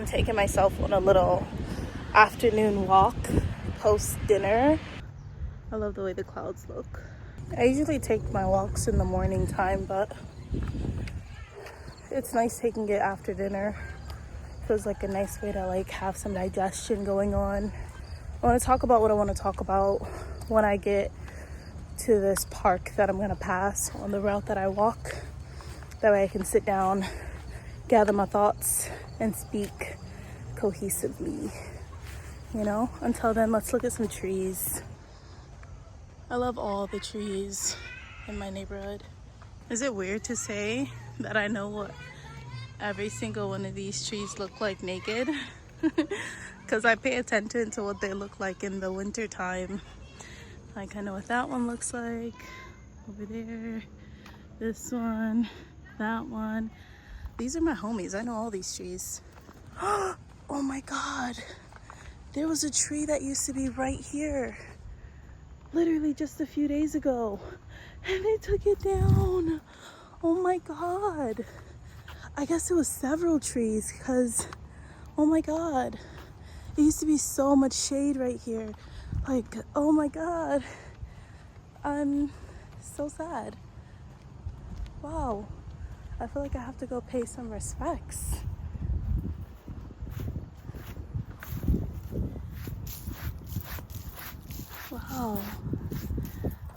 I'm taking myself on a little afternoon walk post dinner. I love the way the clouds look. I usually take my walks in the morning time, but it's nice taking it after dinner. Feels like a nice way to like have some digestion going on. I want to talk about what I want to talk about when I get to this park that I'm going to pass on the route that I walk. That way I can sit down, gather my thoughts, and speak cohesively. You know, until then, let's look at some trees. I love all the trees in my neighborhood. Is it weird to say that I know what every single one of these trees look like naked? Because I pay attention to what they look like in the winter time. Like I know what that one looks like over there, this one, that one. These are my homies. I know all these trees. Oh my God. There was a tree that used to be right here. Literally just a few days ago. And they took it down. Oh my God. I guess it was several trees because, oh my God. It used to be so much shade right here. Like, oh my God. I'm so sad. Wow. I feel like I have to go pay some respects. Wow.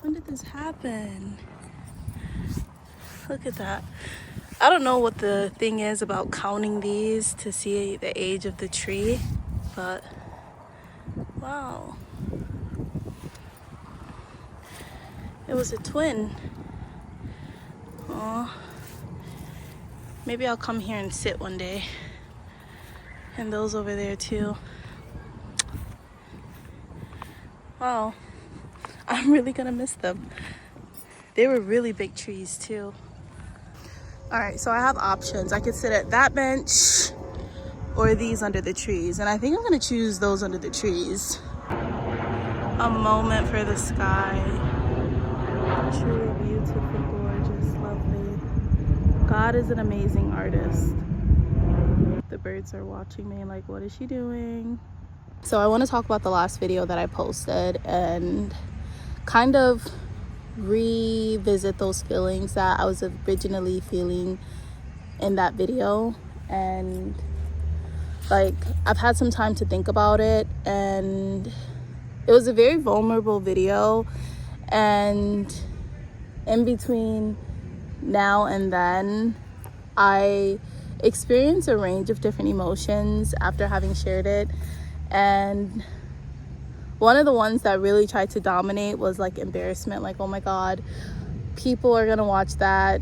When did this happen? Look at that. I don't know what the thing is about counting these to see the age of the tree, but wow. It was a twin. Aw. Maybe I'll come here and sit one day. And those over there too. Wow. I'm really gonna miss them. They were really big trees too. All right, so I have options. I could sit at that bench or these under the trees. And I think I'm gonna choose those under the trees. A moment for the sky. Truly beautiful, gorgeous, lovely. God is an amazing artist. The birds are watching me like, what is she doing? So I want to talk about the last video that I posted and kind of revisit those feelings that I was originally feeling in that video. And like, I've had some time to think about it, and it was a very vulnerable video. And in between now and then, I experienced a range of different emotions after having shared it. And one of the ones that really tried to dominate was like embarrassment. Like, oh my God, people are gonna watch that.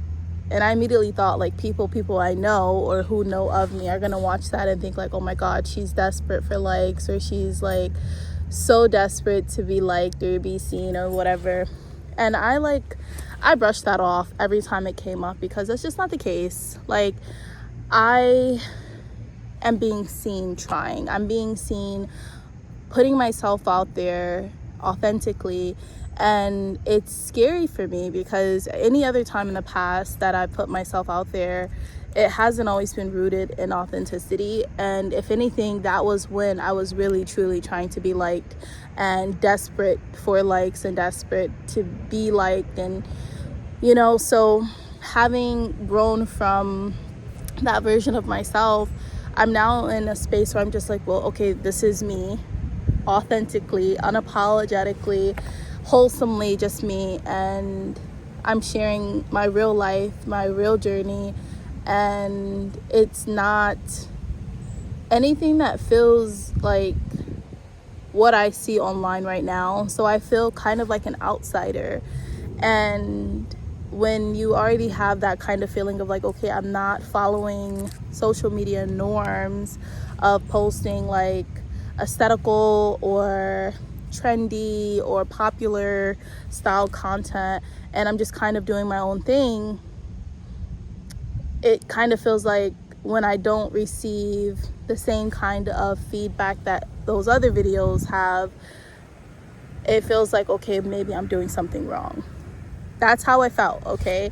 And I immediately thought like people I know or who know of me are gonna watch that and think like, oh my God, she's desperate for likes, or she's like so desperate to be liked or be seen or whatever. And I brushed that off every time it came up, because that's just not the case. Like, I am being seen trying. I'm being seen putting myself out there authentically. And it's scary for me because any other time in the past that I put myself out there, it hasn't always been rooted in authenticity. And if anything, that was when I was really truly trying to be liked and desperate for likes and desperate to be liked. And you know, so having grown from that version of myself, I'm now in a space where I'm just like, well, okay, this is me, authentically, unapologetically, wholesomely, just me. And I'm sharing my real life, my real journey. And it's not anything that feels like what I see online right now. So I feel kind of like an outsider. And when you already have that kind of feeling of like, okay, I'm not following social media norms of posting like aesthetical or trendy or popular style content, and I'm just kind of doing my own thing, it kind of feels like when I don't receive the same kind of feedback that those other videos have, it feels like, okay, maybe I'm doing something wrong. That's how I felt, okay?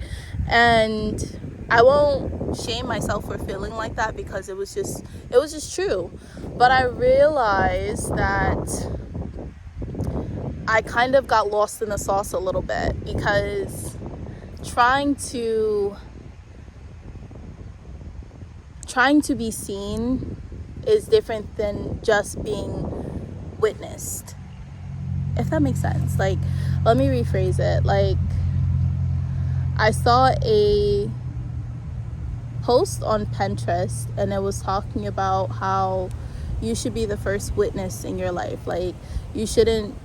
And I won't shame myself for feeling like that, because it was just true. But I realized that I kind of got lost in the sauce a little bit, because trying to be seen is different than just being witnessed, if that makes sense. Like, let me rephrase it. Like, I saw a post on Pinterest, and it was talking about how you should be the first witness in your life. Like, you shouldn't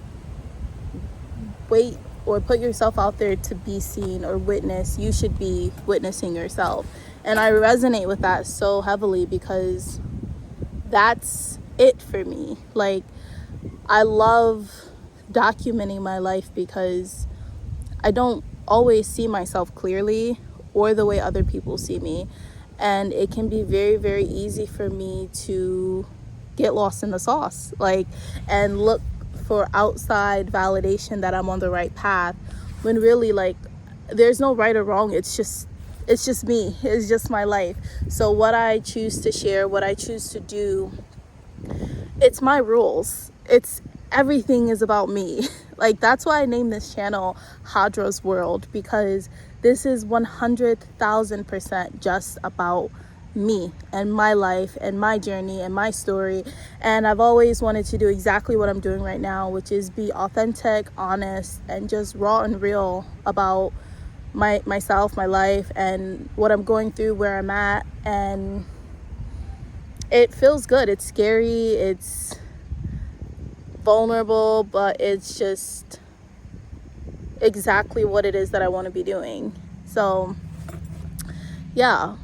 wait or put yourself out there to be seen or witnessed. You should be witnessing yourself. And I resonate with that so heavily, because that's it for me. Like, I love documenting my life, because I don't always see myself clearly or the way other people see me. And it can be very, very easy for me to get lost in the sauce, like, and look for outside validation that I'm on the right path, when really, like, there's no right or wrong. It's just me. It's just my life. So what I choose to share, what I choose to do, it's my rules. It's everything is about me. Like, that's why I named this channel Hadra's World, because this is 100,000% just about me and my life and my journey and my story. And I've always wanted to do exactly what I'm doing right now, which is be authentic, honest, and just raw and real about myself, my life, and what I'm going through, where I'm at. And it feels good. It's scary, it's vulnerable, but it's just exactly what it is that I want to be doing. So yeah,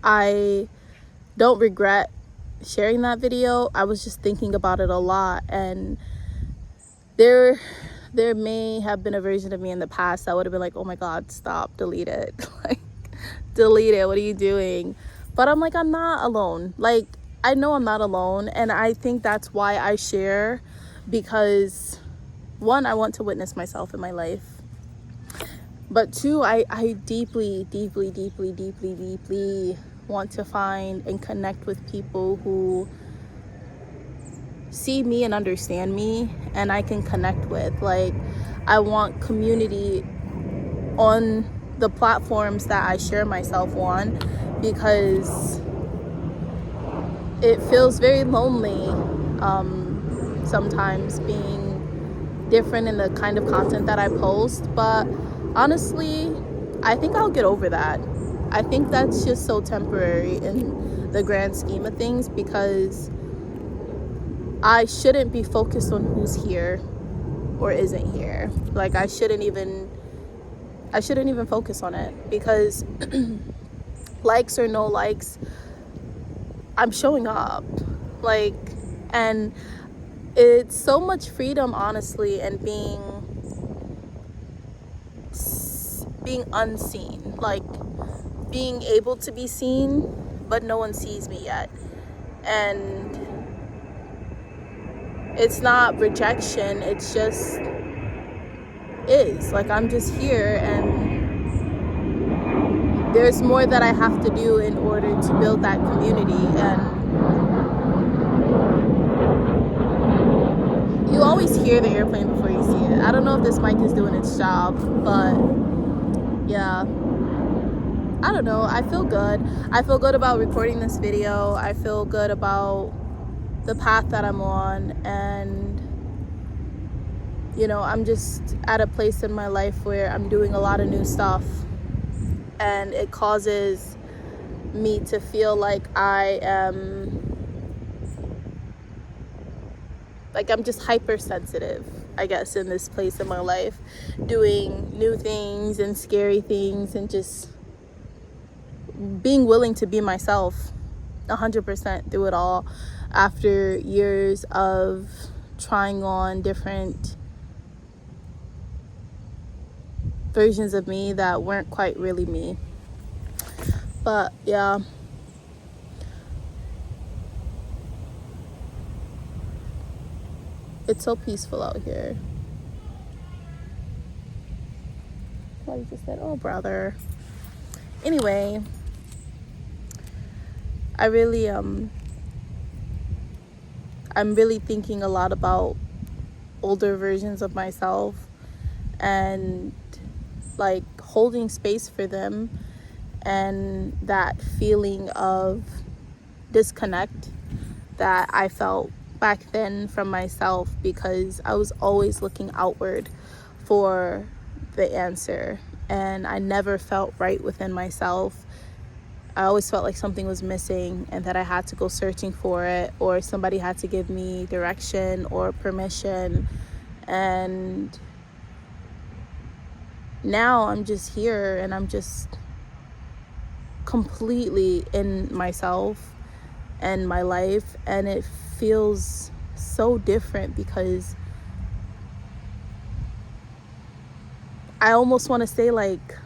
I don't regret sharing that video. I was just thinking about it a lot, and there may have been a version of me in the past that would have been like, oh my god, stop, delete it. Like, delete it, what are you doing? But I'm like, I'm not alone. Like, I know I'm not alone, and I think that's why I share, because one, I want to witness myself in my life, but two, I deeply want to find and connect with people who see me and understand me, and I can connect with. Like, I want community on the platforms that I share myself on, because it feels very lonely sometimes, being different in the kind of content that I post. But honestly, I think I'll get over that. I think that's just so temporary in the grand scheme of things, because I shouldn't be focused on who's here or isn't here. Like, I shouldn't even focus on it, because likes or no likes, I'm showing up. Like, and it's so much freedom, honestly, and being unseen. Like, being able to be seen, but no one sees me yet. And it's not rejection, it's just is. Like, I'm just here, and there's more that I have to do in order to build that community. And you always hear the airplane before you see it. I don't know if this mic is doing its job, but yeah, I don't know. I feel good. I feel good about recording this video. I feel good about the path that I'm on. And, you know, I'm just at a place in my life where I'm doing a lot of new stuff. And it causes me to feel like I'm just hypersensitive, I guess, in this place in my life, doing new things and scary things, and just being willing to be myself 100% through it all, after years of trying on different versions of me that weren't quite really me. But yeah, it's so peaceful out here. Somebody just said, oh brother. Anyway, I really I'm really thinking a lot about older versions of myself and like holding space for them, and that feeling of disconnect that I felt back then from myself, because I was always looking outward for the answer and I never felt right within myself. I always felt like something was missing and that I had to go searching for it, or somebody had to give me direction or permission. And now I'm just here and I'm just completely in myself and my life, and it feels so different because I almost want to say, like,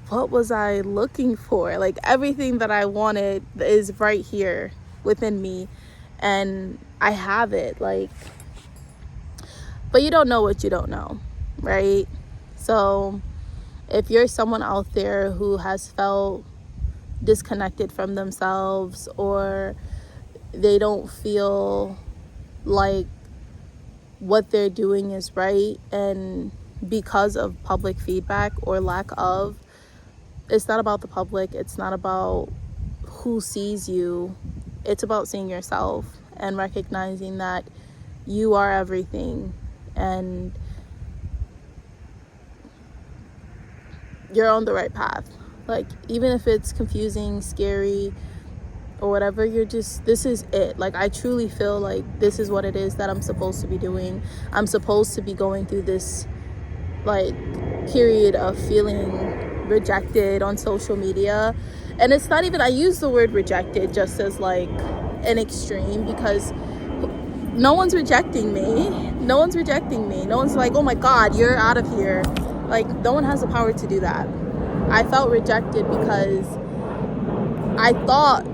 what was I looking for? Like, everything that I wanted is right here within me and I have it, like, but you don't know what you don't know, right? So if you're someone out there who has felt disconnected from themselves, or they don't feel like what they're doing is right, and because of public feedback or lack of, it's not about the public, it's not about who sees you, it's about seeing yourself and recognizing that you are everything and you're on the right path. Like, even if it's confusing, scary, or whatever, you're just, this is it. Like, I truly feel like this is what it is that I'm supposed to be doing. I'm supposed to be going through this, like, period of feeling rejected on social media. And it's not even, I use the word rejected just as like an extreme, because no one's rejecting me. No one's rejecting me. No one's like, oh my God, you're out of here. Like, no one has the power to do that. I felt rejected because I thought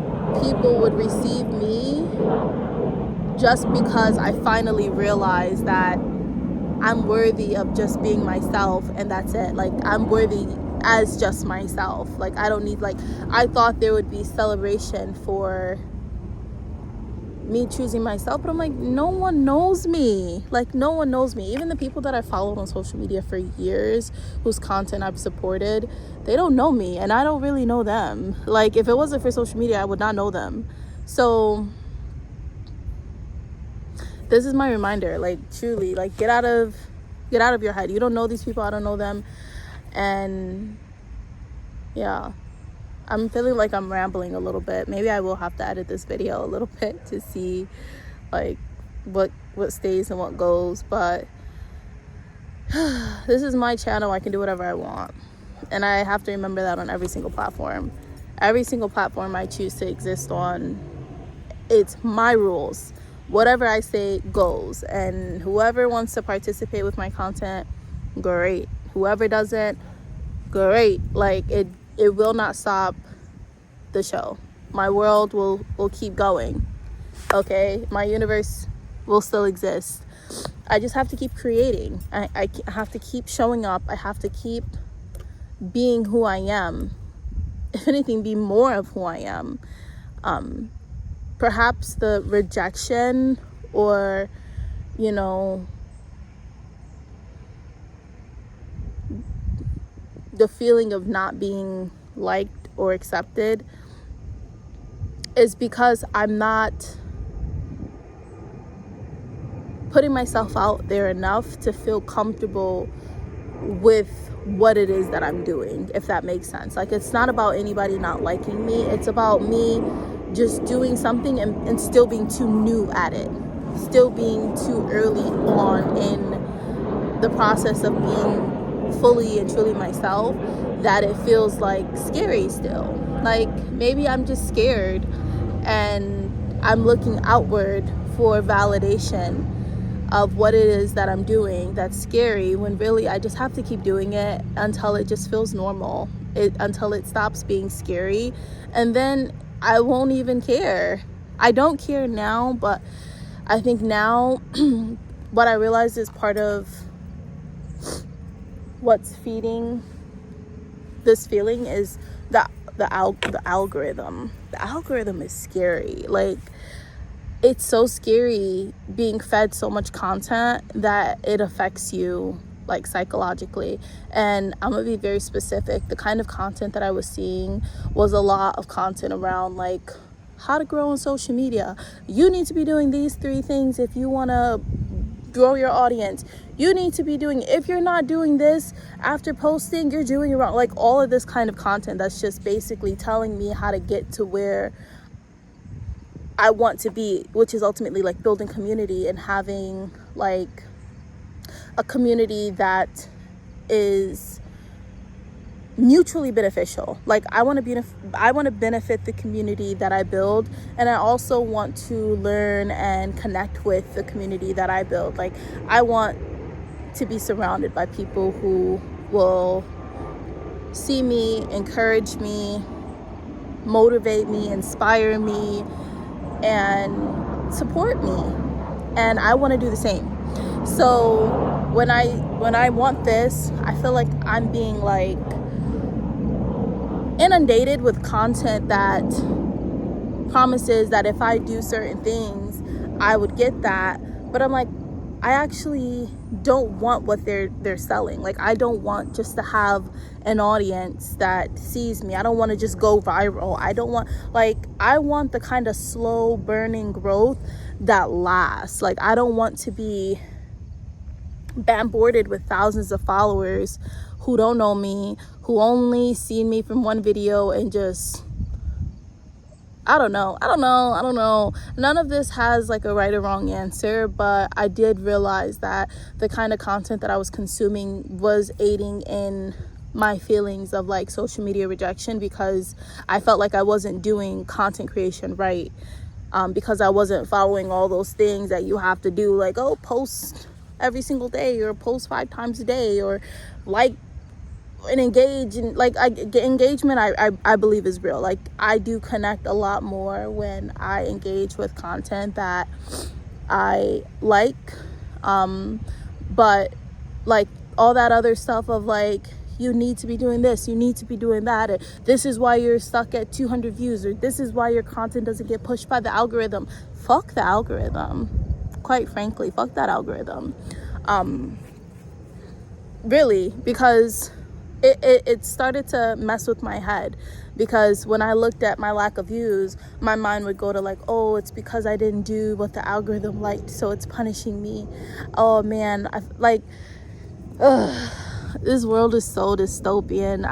people would receive me just because I finally realized that I'm worthy of just being myself, and that's it. Like, I'm worthy as just myself. Like, I don't need, like, I thought there would be celebration for me choosing myself, but I'm like, no one knows me. Like, no one knows me. Even the people that I followed on social media for years, whose content I've supported, they don't know me, and I don't really know them. Like, if it wasn't for social media, I would not know them. So this is my reminder, like, truly, like, get out of your head. You don't know these people, I don't know them. And yeah, I'm feeling like I'm rambling a little bit. Maybe I will have to edit this video a little bit to see like what stays and what goes, but this is my channel. I can do whatever I want, and I have to remember that on every single platform. Every single platform I choose to exist on, it's my rules. Whatever I say goes, and whoever wants to participate with my content, great. Whoever doesn't, great. Like, it will not stop the show. My world will keep going. Okay, my universe will still exist. I just have to keep creating. I have to keep showing up. I have to keep being who I am. If anything, be more of who I am. Perhaps the rejection, or, you know, the feeling of not being liked or accepted, is because I'm not putting myself out there enough to feel comfortable with what it is that I'm doing, if that makes sense. Like, it's not about anybody not liking me. It's about me just doing something and still being too new at it, still being too early on in the process of being fully and truly myself, that it feels like scary still. Like, maybe I'm just scared and I'm looking outward for validation of what it is that I'm doing that's scary, when really I just have to keep doing it until it just feels normal, until it stops being scary, and then I won't even care. I don't care now, but I think now what I realize is part of what's feeding this feeling is the algorithm. The algorithm is scary. Like, it's so scary being fed so much content that it affects you, like, psychologically. And I'm gonna be very specific. The kind of content that I was seeing was a lot of content around, like, how to grow on social media. You need to be doing these 3 things if you want to grow your audience. You need to be doing, if you're not doing this after posting, you're doing it wrong. Like, all of this kind of content that's just basically telling me how to get to where I want to be, which is ultimately like building community and having like a community that is mutually beneficial. Like, I want to benefit the community that I build, and I also want to learn and connect with the community that I build. Like, I want to be surrounded by people who will see me, encourage me, motivate me, inspire me, and support me. And I want to do the same. So when I want this, I feel like I'm being like inundated with content that promises that if I do certain things, I would get that. But I'm like, I actually don't want what they're selling. Like, I don't want just to have an audience that sees me. I don't want to just go viral. I want the kind of slow burning growth that lasts. Like, I don't want to be bombarded with thousands of followers who don't know me, who only seen me from one video and just, I don't know. None of this has like a right or wrong answer, but I did realize that the kind of content that I was consuming was aiding in my feelings of like social media rejection, because I felt like I wasn't doing content creation right, because I wasn't following all those things that you have to do, like, oh, post every single day, or post 5 times a day, or like and engage. And like, engagement I believe is real. Like, I do connect a lot more when I engage with content that I like, but like all that other stuff of like, you need to be doing this, you need to be doing that, or this is why you're stuck at 200 views, or this is why your content doesn't get pushed by the algorithm. Fuck the algorithm. Quite frankly, fuck that algorithm. Really, because it started to mess with my head, because when I looked at my lack of views, my mind would go to like, oh, it's because I didn't do what the algorithm liked, so it's punishing me. Oh man, this world is so dystopian.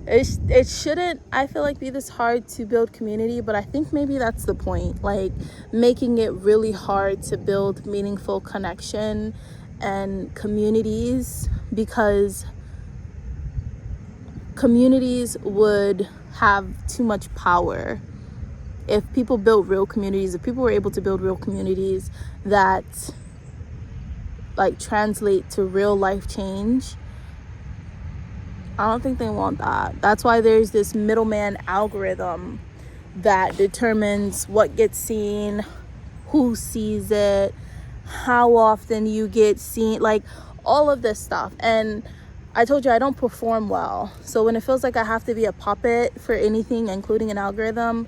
It shouldn't, I feel like, be this hard to build community, but I think maybe that's the point, like making it really hard to build meaningful connection and communities, because communities would have too much power if people built real communities, if people were able to build real communities that like translate to real life change. I don't think they want that. That's why there's this middleman algorithm that determines what gets seen, who sees it, how often you get seen, like all of this stuff. And I told you I don't perform well. So when it feels like I have to be a puppet for anything, including an algorithm,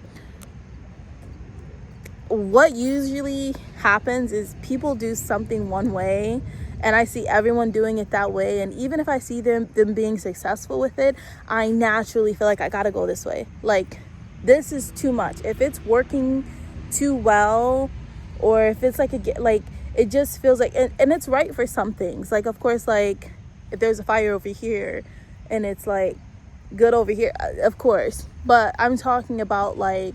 what usually happens is people do something one way, and I see everyone doing it that way. And even if I see them being successful with it, I naturally feel like I gotta go this way. Like, this is too much. If it's working too well, or if it's like it just feels like, and it's right for some things. Like, of course, like if there's a fire over here and it's like good over here, of course. But I'm talking about like,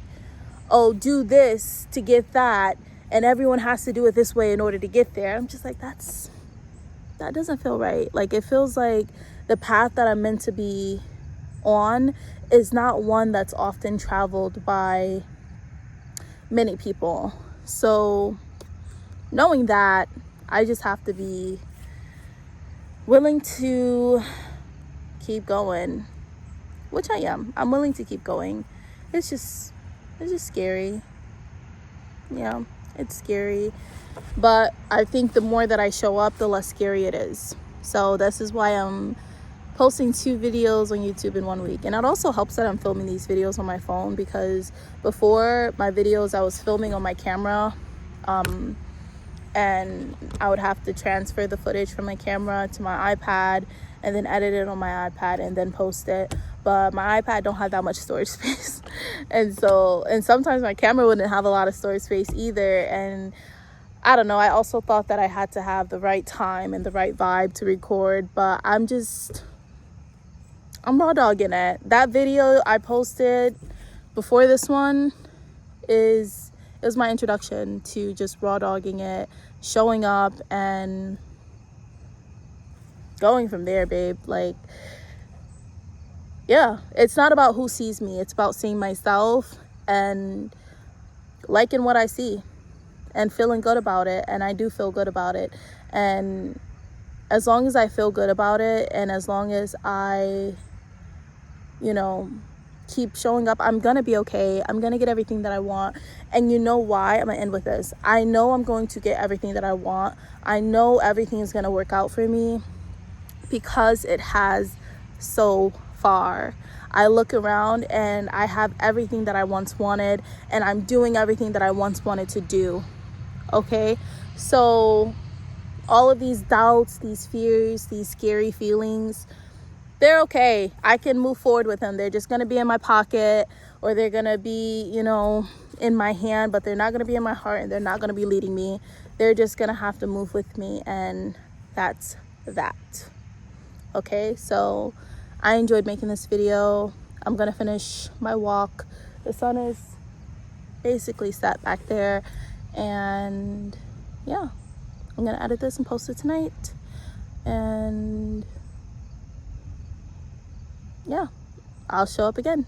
oh, do this to get that, and everyone has to do it this way in order to get there. I'm just like, that doesn't feel right. Like, it feels like the path that I'm meant to be on is not one that's often traveled by many people. So knowing that, I just have to be willing to keep going, which I am. I'm willing to keep going. It's just scary. Yeah, it's scary. But I think the more that I show up, the less scary it is. So this is why I'm posting 2 videos on YouTube in 1 week. And it also helps that I'm filming these videos on my phone, because before, my videos I was filming on my camera, and I would have to transfer the footage from my camera to my iPad and then edit it on my iPad and then post it. But my iPad don't have that much storage space. And sometimes my camera wouldn't have a lot of storage space either. And I don't know, I also thought that I had to have the right time and the right vibe to record, but I'm raw dogging it. That video I posted before this one is my introduction to just raw dogging it, showing up, and going from there, babe. Like, yeah, it's not about who sees me. It's about seeing myself and liking what I see and feeling good about it. And I do feel good about it. And as long as I feel good about it, and as long as I, keep showing up, I'm gonna be okay. I'm gonna get everything that I want. And you know why? I'm gonna end with this. I know I'm going to get everything that I want. I know everything is gonna work out for me, because it has so far. I look around and I have everything that I once wanted, and I'm doing everything that I once wanted to do. Okay? So all of these doubts, these fears, these scary feelings, they're okay. I can move forward with them. They're just going to be in my pocket, or they're going to be, in my hand, but they're not going to be in my heart, and they're not going to be leading me. They're just going to have to move with me, and that's that. Okay, so I enjoyed making this video. I'm going to finish my walk. The sun is basically set back there, and yeah, I'm going to edit this and post it tonight. And yeah, I'll show up again.